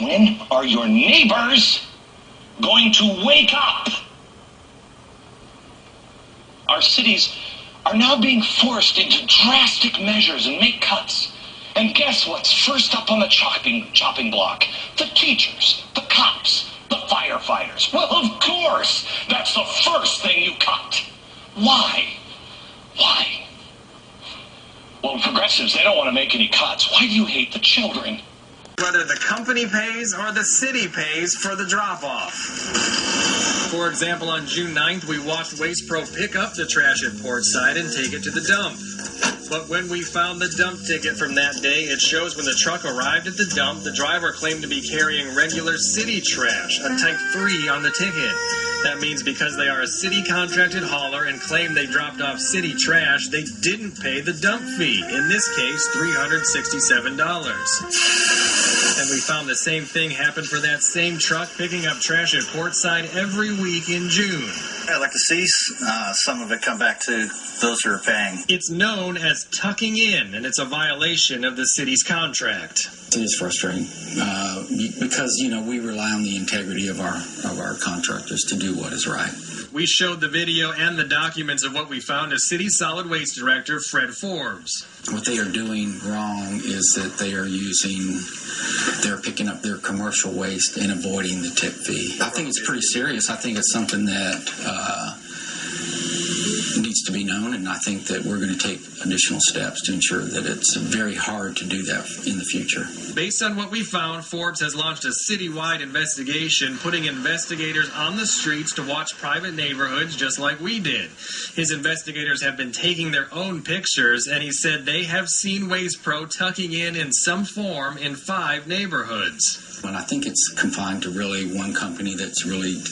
When are your neighbors going to wake up? Our cities are now being forced into drastic measures and make cuts. And guess what's first up on the chopping block? The teachers, the cops, the firefighters. Well, of course, that's the first thing you cut. Why? Why? Well, progressives, they don't want to make any cuts. Why do you hate the children? Whether the company pays or the city pays for the drop-off. For example, on June 9th, we watched Waste Pro pick up the trash at Portside and take it to the dump. But when we found the dump ticket from that day, it shows when the truck arrived at the dump, the driver claimed to be carrying regular city trash, a type 3 on the ticket. That means because they are a city-contracted hauler and claim they dropped off city trash, they didn't pay the dump fee, in this case, $367. And we found the same thing happened for that same truck picking up trash at Portside every week in June. I'd like to see some of it come back to those who are paying. It's known as tucking in, and it's a violation of the city's contract. It is frustrating because, we rely on the integrity of our contractors to do what is right. We showed the video and the documents of what we found to City Solid Waste Director Fred Forbes. What they are doing wrong is that they're picking up their commercial waste and avoiding the tip fee. I think it's pretty serious. I think it's something that needs to be known, and I think that we're going to take additional steps to ensure that it's very hard to do that in the future. Based on what we found, Forbes has launched a citywide investigation, putting investigators on the streets to watch private neighborhoods just like we did. His investigators have been taking their own pictures, and he said they have seen Waste Pro tucking in some form in 5 neighborhoods. And I think it's confined to really one company that's really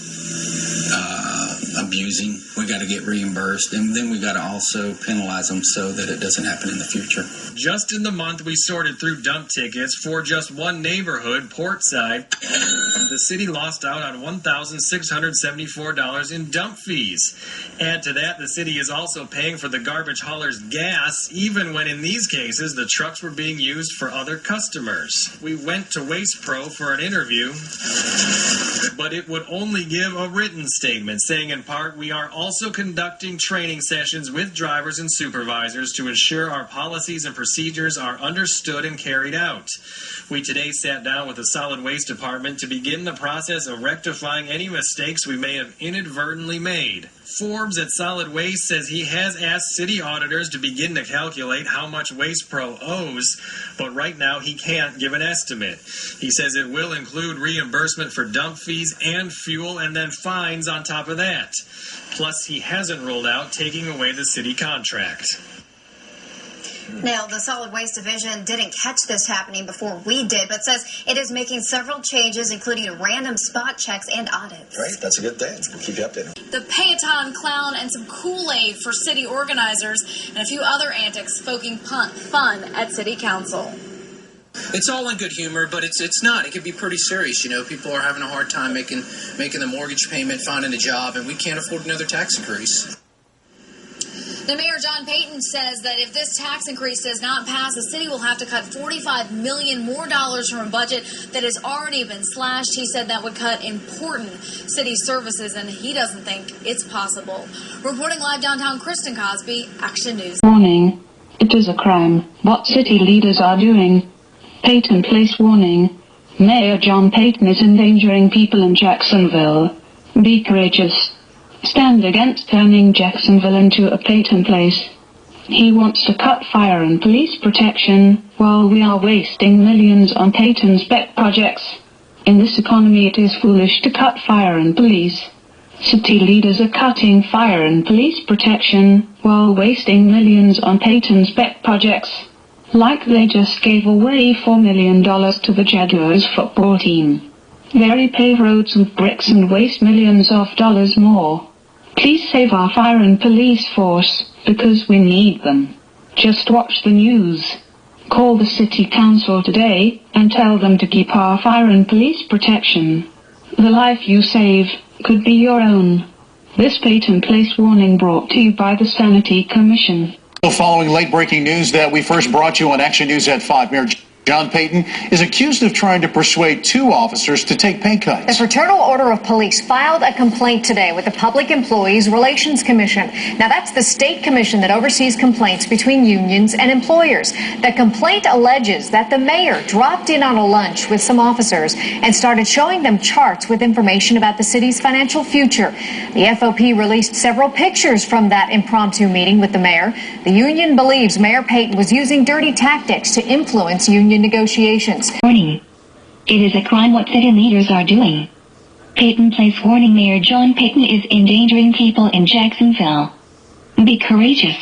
abusing. We got to get reimbursed, and then we got to also penalize them so that it doesn't happen in the future. Just in the month, we sorted through dump tickets for just one neighborhood, Portside. The city lost out on $1,674 in dump fees. Add to that, the city is also paying for the garbage haulers' gas, even when in these cases the trucks were being used for other customers. We went to Waste Pro for an interview, but it would only give a written statement saying in part, we are also conducting training sessions with drivers and supervisors to ensure our policies and procedures are understood and carried out. We today sat down with the Solid Waste Department to begin the process of rectifying any mistakes we may have inadvertently made. Forbes at Solid Waste says he has asked city auditors to begin to calculate how much Waste Pro owes, but right now he can't give an estimate. He says it will include reimbursement for dump fees and fuel and then fines on top of that. Plus, he hasn't ruled out taking away the city contract. Now, the Solid Waste Division didn't catch this happening before we did, but says it is making several changes, including random spot checks and audits. Great, that's a good thing. We'll keep you updated. The Peyton clown and some Kool-Aid for city organizers and a few other antics poking fun at City Council. It's all in good humor, but it's not. It could be pretty serious. People are having a hard time making the mortgage payment, finding a job, and we can't afford another tax increase. The mayor, John Peyton, says that if this tax increase does not pass, the city will have to cut $45 million more from a budget that has already been slashed. He said that would cut important city services, and he doesn't think it's possible. Reporting live downtown, Kristen Cosby, Action News. Warning. It is a crime. What city leaders are doing. Peyton Place warning. Mayor John Peyton is endangering people in Jacksonville. Be courageous. Stand against turning Jacksonville into a Peyton Place. He wants to cut fire and police protection, while we are wasting millions on Peyton's pet projects. In this economy, it is foolish to cut fire and police. City leaders are cutting fire and police protection, while wasting millions on Peyton's pet projects. Like they just gave away $4 million to the Jaguars football team. They repave roads with bricks and waste millions of dollars more. Please save our fire and police force, because we need them. Just watch the news. Call the City Council today, and tell them to keep our fire and police protection. The life you save could be your own. This Peyton Place warning brought to you by the Sanity Commission. Following late-breaking news that we first brought you on Action News at 5, Mayor John Peyton is accused of trying to persuade 2 officers to take pay cuts. The Fraternal Order of Police filed a complaint today with the Public Employees Relations Commission. Now, that's the state commission that oversees complaints between unions and employers. The complaint alleges that the mayor dropped in on a lunch with some officers and started showing them charts with information about the city's financial future. The FOP released several pictures from that impromptu meeting with the mayor. The union believes Mayor Peyton was using dirty tactics to influence union negotiations. Warning. It is a crime what city leaders are doing. Peyton Place warning Mayor John Peyton is endangering people in Jacksonville. Be courageous.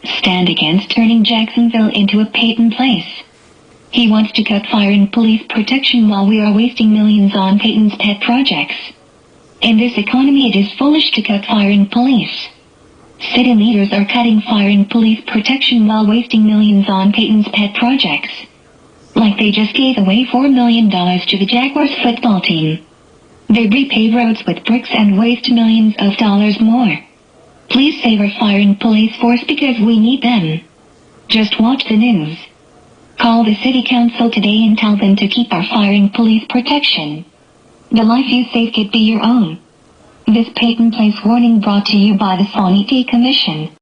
Stand against turning Jacksonville into a Peyton Place. He wants to cut fire and police protection while we are wasting millions on Peyton's pet projects. In this economy, it is foolish to cut fire and police. City leaders are cutting fire and police protection while wasting millions on Peyton's pet projects. Like they just gave away $4 million to the Jaguars football team. They repave roads with bricks and waste millions of dollars more. Please save our fire and police force because we need them. Just watch the news. Call the city council today and tell them to keep our fire and police protection. The life you save could be your own. This Peyton Place warning brought to you by the Sanity Commission.